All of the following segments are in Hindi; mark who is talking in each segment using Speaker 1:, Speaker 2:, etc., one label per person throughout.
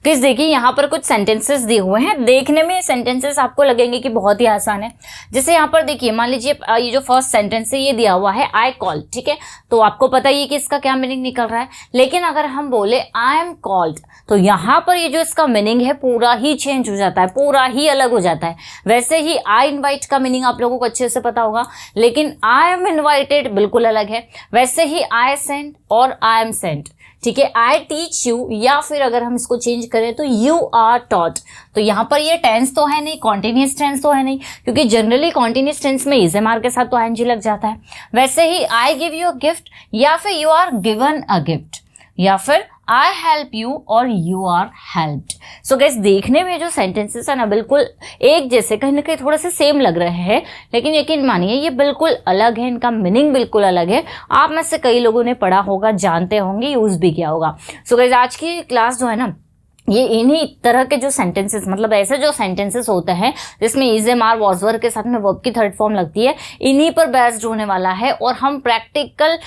Speaker 1: किस देखिए यहाँ पर कुछ सेंटेंसेस दिए हुए हैं, देखने में सेंटेंसेस आपको लगेंगे कि बहुत ही आसान है। जैसे यहाँ पर देखिए, मान लीजिए ये जो फर्स्ट सेंटेंस है ये दिया हुआ है आई कॉल्ड, ठीक है, तो आपको पता ही है कि इसका क्या मीनिंग निकल रहा है। लेकिन अगर हम बोले आई एम कॉल्ड, तो यहाँ पर ये जो इसका मीनिंग है पूरा ही चेंज हो जाता है, पूरा ही अलग हो जाता है। वैसे ही आई इनवाइट का मीनिंग आप लोगों को अच्छे से पता होगा, लेकिन आई एम इनवाइटेड बिल्कुल अलग है। वैसे ही आई सेंट और आई एम सेंट, ठीक है, आई टीच यू, या फिर अगर हम इसको चेंज करें तो यू आर टॉट। तो यहाँ पर ये टेंस तो है नहीं, कॉन्टिन्यूस टेंस तो है नहीं, क्योंकि जनरली कॉन्टिन्यूस टेंस में इज एम आर के साथ तो आईएनजी लग जाता है। वैसे ही I give you a gift, या फिर you are given a gift, या फिर आई हेल्प यू और you are helped. So guys, देखने में जो सेंटेंसेस है ना बिल्कुल एक जैसे, कहीं ना कहीं थोड़े से सेम लग रहे हैं, लेकिन यकीन मानिए ये बिल्कुल अलग है, इनका मीनिंग बिल्कुल अलग है। आप में से कई लोगों ने पढ़ा होगा, जानते होंगे, यूज भी किया होगा। सो गाइस, आज की क्लास जो है ना ये इन्हीं तरह के जो सेंटेंसेस, मतलब ऐसे जो सेंटेंसेस होते हैं जिसमें is am are was were के साथ में वर्ब की थर्ड फॉर्म लगती है, इन्हीं पर बेस्ड होने वाला है। और हम प्रैक्टिकल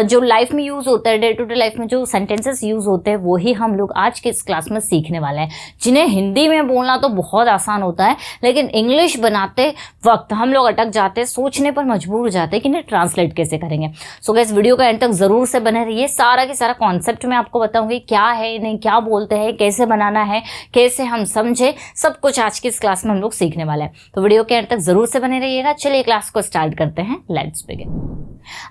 Speaker 1: जो लाइफ में यूज होता है, डे टू डे लाइफ में जो सेंटेंसेस यूज होते हैं, वही हम लोग आज के इस क्लास में सीखने वाले हैं, जिन्हें हिंदी में बोलना तो बहुत आसान होता है, लेकिन इंग्लिश बनाते वक्त हम लोग अटक जाते हैं, सोचने पर मजबूर हो जाते हैं कि इन्हें ट्रांसलेट कैसे करेंगे। सो गाइस, वीडियो का एंड तक जरूर से बने रहिए, सारा की सारा कॉन्सेप्ट मैं आपको बताऊंगी, क्या है इन्हें, क्या बोलते हैं, कैसे बनाना है, कैसे हम समझे, सब कुछ आज की इस क्लास में हम लोग सीखने वाले हैं। तो वीडियो के अंत तक जरूर से बने रहिएगा। चलिए क्लास को स्टार्ट करते हैं, लेट्स बिगिन।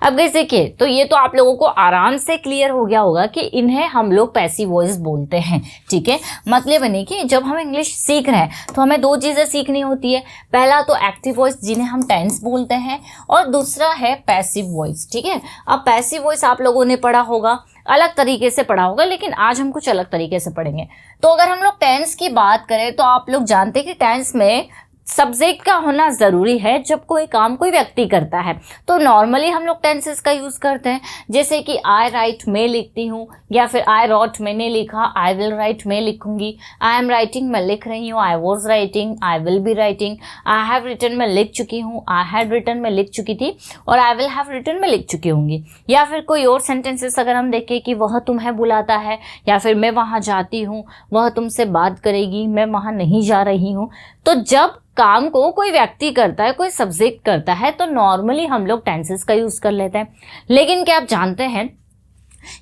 Speaker 1: अब गाइस देखिए, तो ये तो आप लोगों को आराम से क्लियर हो गया होगा कि इन्हें हम लोग पैसिव वॉइस बोलते हैं, ठीक है। मतलब नहीं कि जब हम इंग्लिश सीख रहे हैं तो हमें दो चीजें सीखनी होती है, पहला तो एक्टिव वॉइस जिन्हें हम टेंस बोलते हैं, और दूसरा है पैसिव वॉइस, ठीक है। अब पैसिव वॉइस आप लोगों ने पढ़ा होगा, अलग तरीके से पढ़ा होगा, लेकिन आज हम कुछ अलग तरीके से पढ़ेंगे। तो अगर हम लोग टेंस की बात करें तो आप लोग जानते हैं कि टेंस में सब्जेक्ट का होना ज़रूरी है जब कोई काम कोई व्यक्ति करता है। तो नॉर्मली हम लोग टेंसेस का यूज़ करते हैं, जैसे कि आई राइट मैं लिखती हूँ, या फिर आई रॉट मैंने लिखा, आई विल राइट मैं लिखूंगी, आई एम राइटिंग मैं लिख रही हूँ, I was writing, I will be writing, I have written मैं लिख चुकी हूँ, आई हैड रिटन मैं लिख चुकी थी, और आई विल हैव रिटन मैं लिख चुकी होंगी। या फिर कोई और सेंटेंसेस अगर हम देखें कि वह तुम्हें बुलाता है, या फिर मैं वहाँ जाती हूँ, वह तुमसे बात करेगी, मैं वहाँ नहीं जा रही हूँ। तो जब काम को कोई व्यक्ति करता है, कोई सब्जेक्ट करता है, तो नॉर्मली हम लोग टेंसेस का यूज़ कर लेते हैं। लेकिन क्या आप जानते हैं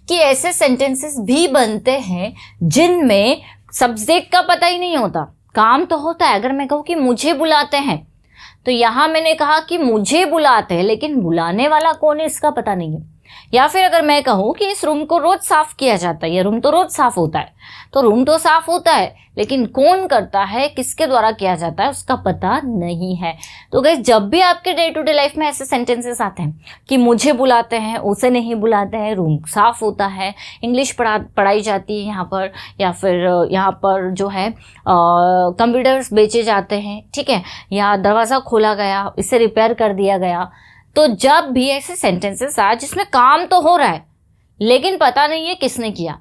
Speaker 1: कि ऐसे सेंटेंसेस भी बनते हैं जिनमें सब्जेक्ट का पता ही नहीं होता, काम तो होता है। अगर मैं कहूँ कि मुझे बुलाते हैं, तो यहाँ मैंने कहा कि मुझे बुलाते हैं, लेकिन बुलाने वाला कौन है इसका पता नहीं है। या फिर अगर मैं कहूँ कि इस रूम को रोज साफ किया जाता है, ये रूम तो रोज साफ होता है, तो रूम तो साफ होता है, लेकिन कौन करता है, किसके द्वारा किया जाता है, उसका पता नहीं है। तो गाइस, जब भी आपके डे टू डे लाइफ में ऐसे सेंटेंसेस आते हैं कि मुझे बुलाते हैं, उसे नहीं बुलाते हैं, रूम साफ होता है, इंग्लिश पढ़ाई जाती है यहाँ पर, या फिर यहाँ पर जो है कंप्यूटर्स बेचे जाते हैं, ठीक है, या दरवाज़ा खोला गया, इसे रिपेयर कर दिया गया, तो जब भी ऐसे सेंटेंसेस आए जिसमें काम तो हो रहा है लेकिन पता नहीं है किसने किया,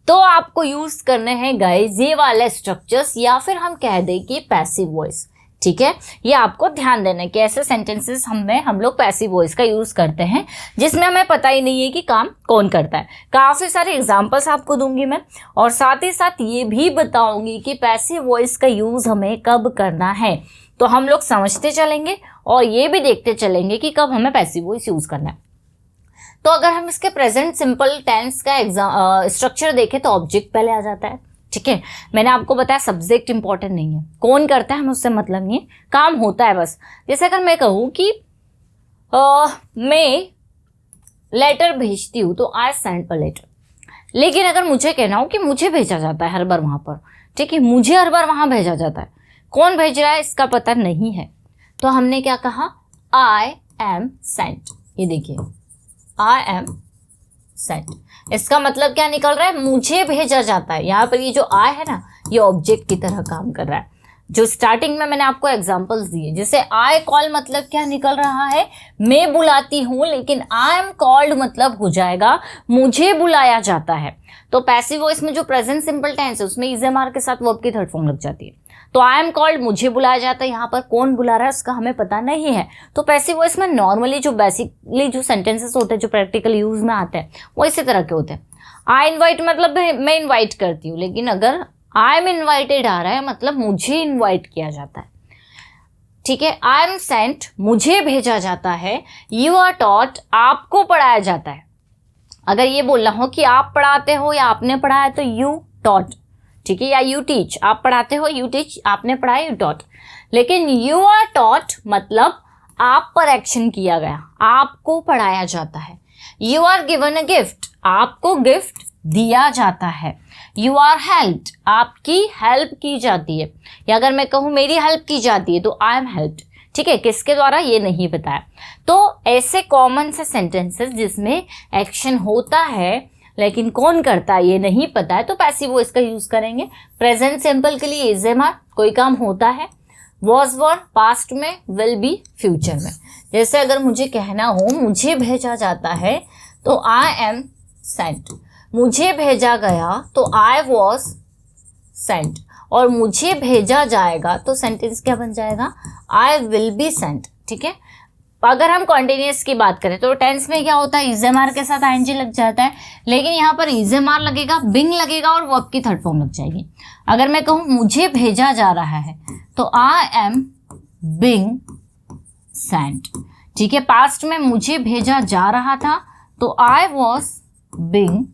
Speaker 1: तो आपको यूज करने हैं गाइस ये वाले स्ट्रक्चर्स, या फिर हम कह दें कि पैसिव वॉइस, ठीक है। ये आपको ध्यान देना है कि ऐसे सेंटेंसेस हम लोग पैसिव वॉइस का यूज करते हैं जिसमें हमें पता ही नहीं है कि काम कौन करता है। काफ़ी सारे एग्जांपल्स आपको दूंगी मैं, और साथ ही साथ ये भी बताऊंगी कि पैसिव वॉइस का यूज हमें कब करना है। तो हम लोग समझते चलेंगे और ये भी देखते चलेंगे कि कब हमें पैसिव वॉइस यूज करना है। तो अगर हम इसके प्रेजेंट सिंपल टेंस का स्ट्रक्चर देखें तो ऑब्जेक्ट पहले आ जाता है, ठीक है। मैंने आपको बताया सब्जेक्ट इंपॉर्टेंट नहीं है, कौन करता है हमें उससे मतलब नहीं है, काम होता है बस। जैसे अगर मैं कहूँ कि मैं लेटर भेजती हूँ, तो आई सेंड अ लेटर। लेकिन अगर मुझे कहना हो कि मुझे भेजा जाता है हर बार वहाँ पर, ठीक है, मुझे हर बार वहाँ भेजा जाता है, कौन भेज रहा है इसका पता नहीं है, तो हमने क्या कहा, आई एम सेंट। ये देखिए, आई एम सेंट, इसका मतलब क्या निकल रहा है, मुझे भेजा जाता है। यहाँ पर ये जो आई है ना, ये ऑब्जेक्ट की तरह काम कर रहा है। जो स्टार्टिंग में मैंने आपको एग्जांपल्स दिए, जैसे आई कॉल मतलब क्या निकल रहा है, मैं बुलाती हूँ, लेकिन आई एम कॉल्ड मतलब हो जाएगा मुझे बुलाया जाता है। तो पैसिव वॉइस में जो प्रेजेंट सिंपल टेंस है उसमें इज एम आर के साथ वर्ब की थर्ड फॉर्म लग जाती है। तो आई एम कॉल्ड मुझे बुलाया जाता है, यहाँ पर कौन बुला रहा है उसका हमें पता नहीं है। तो पैसिव वॉइस में नॉर्मली जो बेसिकली जो सेंटेंसेस होते हैं जो प्रैक्टिकल यूज में आते हैं वो इसी तरह के होते हैं। आई इन्वाइट मतलब मैं इन्वाइट करती हूँ, लेकिन अगर आई एम इन्वाइटेड आ रहा है, मतलब मुझे इन्वाइट किया जाता है, ठीक है। आई एम सेंट, मुझे भेजा जाता है। यू आर टॉट, आपको पढ़ाया जाता है। अगर ये बोलना हो कि आप पढ़ाते हो या आपने पढ़ाया तो यू टॉट, ठीक है, या यू टीच, आप पढ़ाते हो, यू टीच, आपने पढ़ाया, यू टॉट। लेकिन यू आर टॉट मतलब आप पर एक्शन किया गया, आपको पढ़ाया जाता है। You are given a gift, आपको गिफ्ट दिया जाता है। यू आर हेल्प्ड, आपकी हेल्प की जाती है, या अगर मैं कहूँ मेरी हेल्प की जाती है तो आई एम हेल्प्ड, ठीक है। किसके द्वारा ये नहीं बताया। तो ऐसे कॉमन से सेंटेंसेस जिसमें एक्शन होता है लेकिन कौन करता है ये नहीं पता है, तो पैसिव वॉइस का यूज करेंगे। प्रेजेंट सिंपल के लिए इज एम आर, कोई काम होता है। वॉज वर पास्ट में, विल बी फ्यूचर में। जैसे अगर मुझे कहना हो मुझे भेजा जाता है तो आई एम सेंट, मुझे भेजा गया तो आई वॉज सेंट, और मुझे भेजा जाएगा तो सेंटेंस क्या बन जाएगा, आई विल बी सेंट, ठीक है। अगर हम कॉन्टिन्यूस की बात करें तो टेंस में क्या होता है, इज़एमआर के साथ आईएनजी लग जाता है, लेकिन यहाँ पर इज़एमआर लगेगा, बिंग लगेगा और वर्ब की थर्ड फॉर्म लग जाएगी। अगर मैं कहूँ मुझे भेजा जा रहा है तो आई एम बिंग सेंट, ठीक है। पास्ट में मुझे भेजा जा रहा था तो आई वॉज बिंग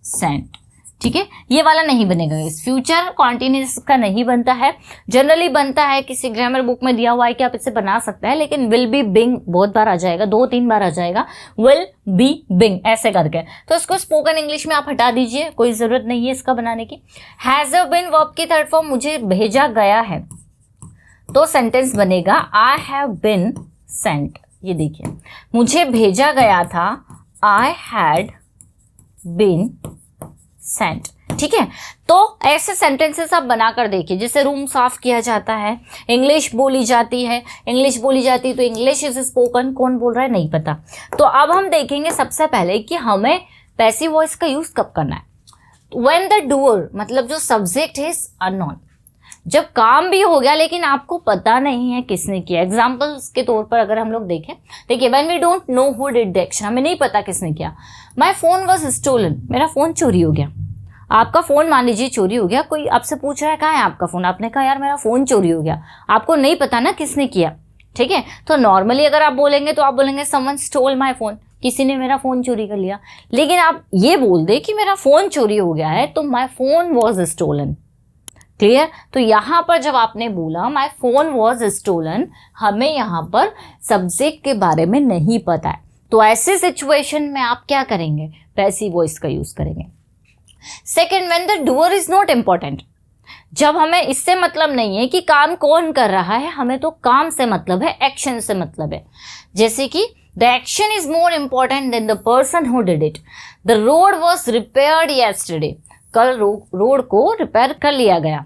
Speaker 1: सेंट, ठीक है। ये वाला नहीं बनेगा, इस फ्यूचर कॉन्टिन्यूस का नहीं बनता है। जनरली बनता है, किसी ग्रामर बुक में दिया हुआ है कि आप इसे बना सकते हैं, लेकिन विल बी बिंग बहुत बार आ जाएगा, 2-3 बार आ जाएगा, विल बी बिंग ऐसे करके। तो इसको स्पोकन इंग्लिश में आप हटा दीजिए, कोई ज़रूरत नहीं है इसका बनाने की। हैज़ बीन वर्ब की थर्ड फॉर्म, मुझे भेजा गया है, तो सेंटेंस बनेगा आई हैव बिन सेंट। ये देखिए, मुझे भेजा गया था, आई हैड बिन सेंट, ठीक है। तो ऐसे सेंटेंसेस आप बनाकर देखिए। जैसे रूम साफ किया जाता है, इंग्लिश बोली जाती है, इंग्लिश बोली जाती है तो इंग्लिश इज स्पोकन, कौन बोल रहा है नहीं पता। तो अब हम देखेंगे सबसे पहले कि हमें पैसिव वॉइस का यूज कब करना है। व्हेन द डूअर, मतलब जो सब्जेक्ट है अननोन, जब काम भी हो गया लेकिन आपको पता नहीं है किसने किया। एग्जाम्पल्स के तौर पर अगर हम लोग देखें, देखिए when we don't know who did the action, हमें नहीं पता किसने किया। माय फोन वाज स्टोलन, मेरा फोन चोरी हो गया। आपका फोन मान लीजिए चोरी हो गया, कोई आपसे पूछ रहा है कहाँ है आपका फोन, आपने कहा यार मेरा फोन चोरी हो गया, आपको नहीं पता ना किसने किया, ठीक है। तो नॉर्मली अगर आप बोलेंगे तो आप बोलेंगे समवन स्टोल माय फोन, किसी ने मेरा फोन चोरी कर लिया। लेकिन आप ये बोल दे कि मेरा फोन चोरी हो गया है तो my phone was stolen, clear. तो यहाँ पर जब आपने बोला माय फोन वाज स्टोलन, हमें यहाँ पर सब्जेक्ट के बारे में नहीं पता है, तो ऐसे सिचुएशन में आप क्या करेंगे, पैसिव वॉइस का यूज करेंगे। Second, when the doer is not important, जब हमें इससे मतलब नहीं है कि काम कौन कर रहा है, हमें तो काम से मतलब है, एक्शन से मतलब है। जैसे कि the action is more important than the person who did it. The road was repaired yesterday, कल रोड को रिपेयर कर लिया गया,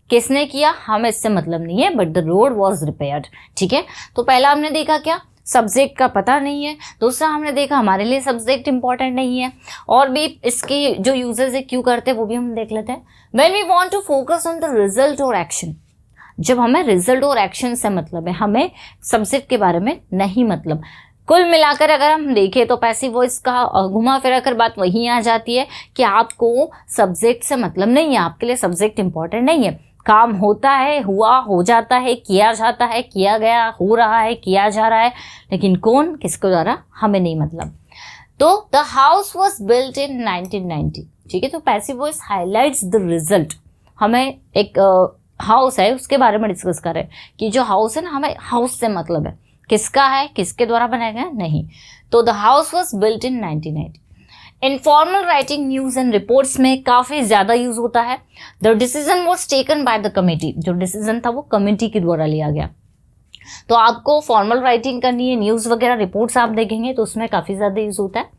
Speaker 1: किसने किया हमें इससे मतलब नहीं है, but the road was repaired, ठीक है। तो पहला हमने देखा क्या, सब्जेक्ट का पता नहीं है। दूसरा हमने देखा हमारे लिए सब्जेक्ट इंपॉर्टेंट नहीं है। और भी इसके जो यूजेस है क्यों करते हैं वो भी हम देख लेते हैं। When we want to focus on the result और एक्शन, जब हमें रिजल्ट और एक्शन से मतलब है, हमें सब्जेक्ट के बारे में नहीं मतलब। कुल मिलाकर अगर हम देखें तो पैसिव वॉइस का घुमा फिरा कर बात वहीं आ जाती है कि आपको सब्जेक्ट से मतलब नहीं है, आपके लिए सब्जेक्ट इंपॉर्टेंट नहीं है। काम होता है, हुआ, हो जाता है, किया जाता है, किया गया, हो रहा है, किया जा रहा है, लेकिन कौन किसके द्वारा हमें नहीं मतलब। तो the house was built in 1990, ठीक है। तो passive voice highlights the result, हमें एक हाउस है उसके बारे में डिस्कस कर रहे हैं कि जो हाउस है ना, हमें हाउस से मतलब है, किसका है, किसके द्वारा बनाया गया नहीं। तो the house was built in 1990। Informal writing news and reports में काफ़ी ज़्यादा यूज होता है। The decision was taken by the committee, जो डिसीजन था वो कमेटी के द्वारा लिया गया। तो आपको फॉर्मल राइटिंग करनी है, न्यूज़ वगैरह रिपोर्ट्स आप देखेंगे तो उसमें काफ़ी ज़्यादा यूज होता है।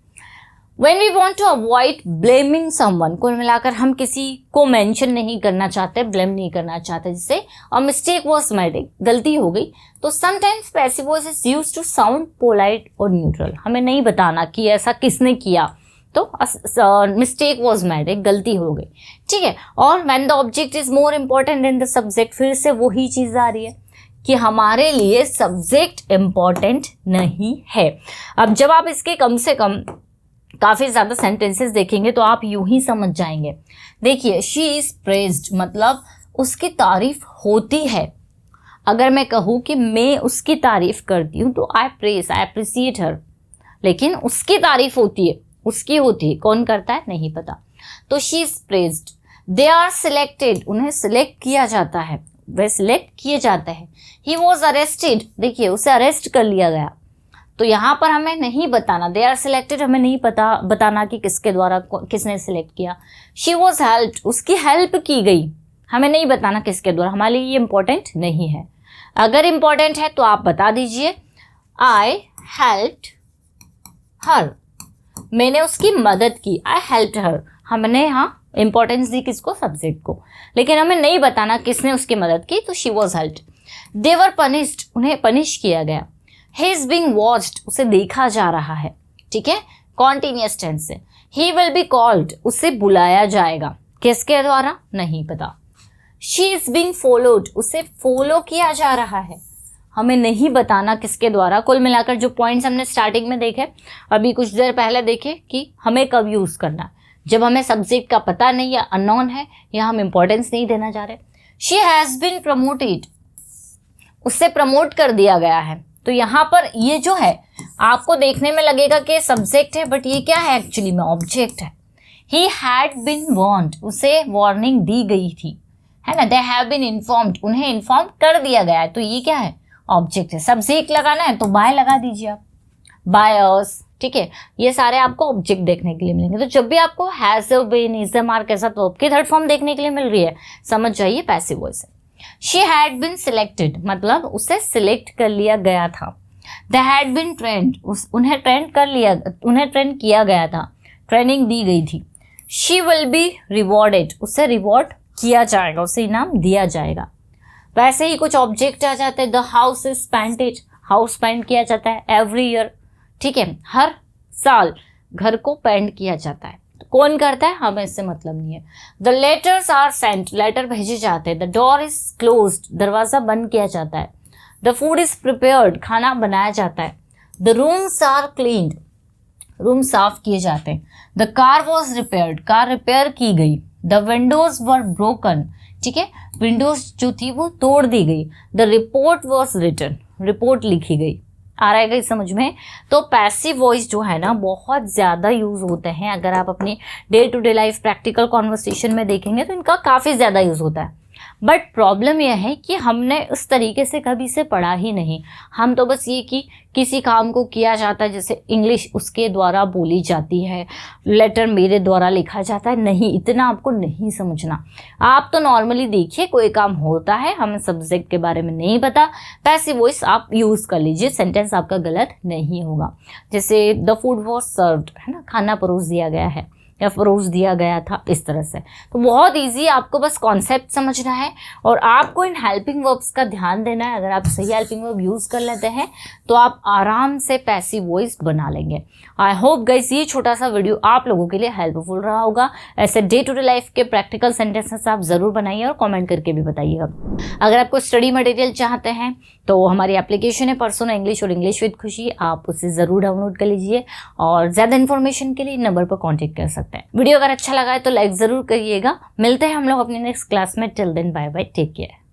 Speaker 1: When we want to avoid blaming someone, कुल मिलाकर हम किसी को मेंशन नहीं करना चाहते, ब्लेम नहीं करना चाहते, जिससे a mistake was made, गलती हो गई, तो sometimes passive voice is used to sound polite और neutral। हमें नहीं बताना कि ऐसा किसने किया, तो मिस्टेक वॉज मेड, एक गलती हो गई, ठीक है। और when the object is more important than the subject, फिर से वही चीज़ आ रही है कि हमारे लिए सब्जेक्ट इम्पॉर्टेंट नहीं है। अब जब आप इसके कम से कम काफ़ी ज़्यादा सेंटेंसेस देखेंगे तो आप यूं ही समझ जाएंगे। देखिए, शी इज़ प्रेज्ड मतलब उसकी तारीफ होती है। अगर मैं कहूँ कि मैं उसकी तारीफ करती हूँ तो आई प्रेज, आई अप्रिसिएट हर, लेकिन उसकी तारीफ होती है, उसकी होती है, कौन करता है नहीं पता। तो she is praised. They are selected, उन्हें सिलेक्ट किया जाता है, वे सिलेक्ट किए जाते हैं। ही वॉज अरेस्टेड, देखिए उसे अरेस्ट कर लिया गया। तो यहाँ पर हमें नहीं बताना, दे आर सिलेक्टेड हमें नहीं पता बताना कि किसके द्वारा किसने सिलेक्ट किया। शी वॉज हेल्प्ड, उसकी हेल्प की गई, हमें नहीं बताना किसके द्वारा, हमारे लिए ये इंपॉर्टेंट नहीं है। अगर इंपॉर्टेंट है तो आप बता दीजिए आई हेल्प्ड हर, मैंने उसकी मदद की, आई हेल्प्ड हर। हमने यहाँ इंपॉर्टेंस दी किसको, सब्जेक्ट को, लेकिन हमें नहीं बताना किसने उसकी मदद की, तो she was helped. They were punished, उन्हें पनिश किया गया। ही इज बीइंग वॉच्ड, उसे देखा जा रहा है, ठीक है, कॉन्टिन्यूअस टेंस से। ही विल बी कॉल्ड, उसे बुलाया जाएगा, किसके द्वारा नहीं पता। शी इज बीइंग फॉलोड, उसे फॉलो किया जा रहा है, हमें नहीं बताना किसके द्वारा। कुल मिलाकर जो पॉइंट्स हमने स्टार्टिंग में देखे, अभी कुछ देर पहले देखे कि हमें कब यूज़ करना है, जब हमें सब्जेक्ट का पता नहीं या अननोन है या हम इंपॉर्टेंस नहीं देना चाह रहे। शी हैज़ बीन प्रमोटेड, उससे प्रमोट कर दिया गया है। तो यहाँ पर ये जो है आपको देखने में लगेगा कि सब्जेक्ट है, बट ये क्या है, एक्चुअली में ऑब्जेक्ट है। ही हैड बीन वार्न्ड, उसे वार्निंग दी गई थी, है ना। दे हैव बीन इन्फॉर्म्ड, उन्हें इन्फॉर्म कर दिया गया है। तो ये क्या है, ऑब्जेक्ट है। सब्जेक्ट लगाना है तो बाय लगा दीजिए आप, बाय अस, ठीक है। ये सारे आपको ऑब्जेक्ट देखने के लिए मिलेंगे। तो जब भी आपको हैज बीन, इज मार्क के साथ वर्ब की थर्ड फॉर्म देखने के लिए मिल रही है, समझ जाइए पैसिव वॉइस है। शी हैड बीन सिलेक्टेड मतलब उसे सिलेक्ट कर लिया गया था। दे हैड बीन ट्रेंड, उन्हें ट्रेंड किया गया था, ट्रेनिंग दी गई थी। शी विल बी रिवॉर्डेड, उसे रिवॉर्ड किया जाएगा, उसे इनाम दिया जाएगा। वैसे ही कुछ ऑब्जेक्ट आ जाते हैं। The house is painted, house paint किया जाता है एवरी ईयर, ठीक है, हर साल घर को पेंट किया जाता है। कौन करता है, हमें इससे मतलब नहीं है। The letters are sent, letter भेजे जाते हैं। द डोर इज क्लोज्ड, दरवाज़ा बंद किया जाता है। द फूड इज प्रिपेयर्ड, खाना बनाया जाता है। The rooms are cleaned, room साफ किए जाते हैं। The car was repaired, car repair की गई। द विंडोज वर ब्रोकन, ठीक है, विंडोज जो थी वो तोड़ दी गई। The report was written, report लिखी गई। आ रहा है समझ में। तो पैसिव वॉइस जो है ना बहुत ज़्यादा यूज़ होते हैं। अगर आप अपनी day to day life practical conversation में देखेंगे तो इनका काफ़ी ज़्यादा यूज़ होता है। बट प्रॉब्लम यह है कि हमने उस तरीके से कभी से पढ़ा ही नहीं। हम तो बस ये कि किसी काम को किया जाता है, जैसे इंग्लिश उसके द्वारा बोली जाती है, लेटर मेरे द्वारा लिखा जाता है, नहीं, इतना आपको नहीं समझना। आप तो नॉर्मली देखिए कोई काम होता है, हमें सब्जेक्ट के बारे में नहीं पता, पैसिव वॉइस आप यूज़ कर लीजिए, सेंटेंस आपका गलत नहीं होगा। जैसे द फूड वॉज सर्व्ड, है ना, खाना परोस दिया गया है या परोस दिया गया था, इस तरह से। तो बहुत इजी, आपको बस कॉन्सेप्ट समझना है और आपको इन हेल्पिंग वर्ब्स का ध्यान देना है। अगर आप सही हेल्पिंग वर्ब यूज़ कर लेते हैं तो आप आराम से पैसिव वॉइस बना लेंगे। आई होप गाइस ये छोटा सा वीडियो आप लोगों के लिए हेल्पफुल रहा होगा। ऐसे डे टू डे लाइफ के प्रैक्टिकल सेंटेंसेस आप ज़रूर बनाइए और कॉमेंट करके भी बताइएगा। अगर आपको स्टडी मटेरियल चाहते हैं तो हमारी एप्लीकेशन है पर्सोना इंग्लिश और इंग्लिश विद खुशी, आप उसे ज़रूर डाउनलोड कर लीजिए और ज़्यादा इन्फॉर्मेशन के लिए नंबर पर कॉन्टेक्ट कर सकते हैं। वीडियो अगर अच्छा लगा है तो लाइक ज़रूर करिएगा। मिलते हैं हम लोग अपनी नेक्स्ट क्लास में। Till then bye bye, take care.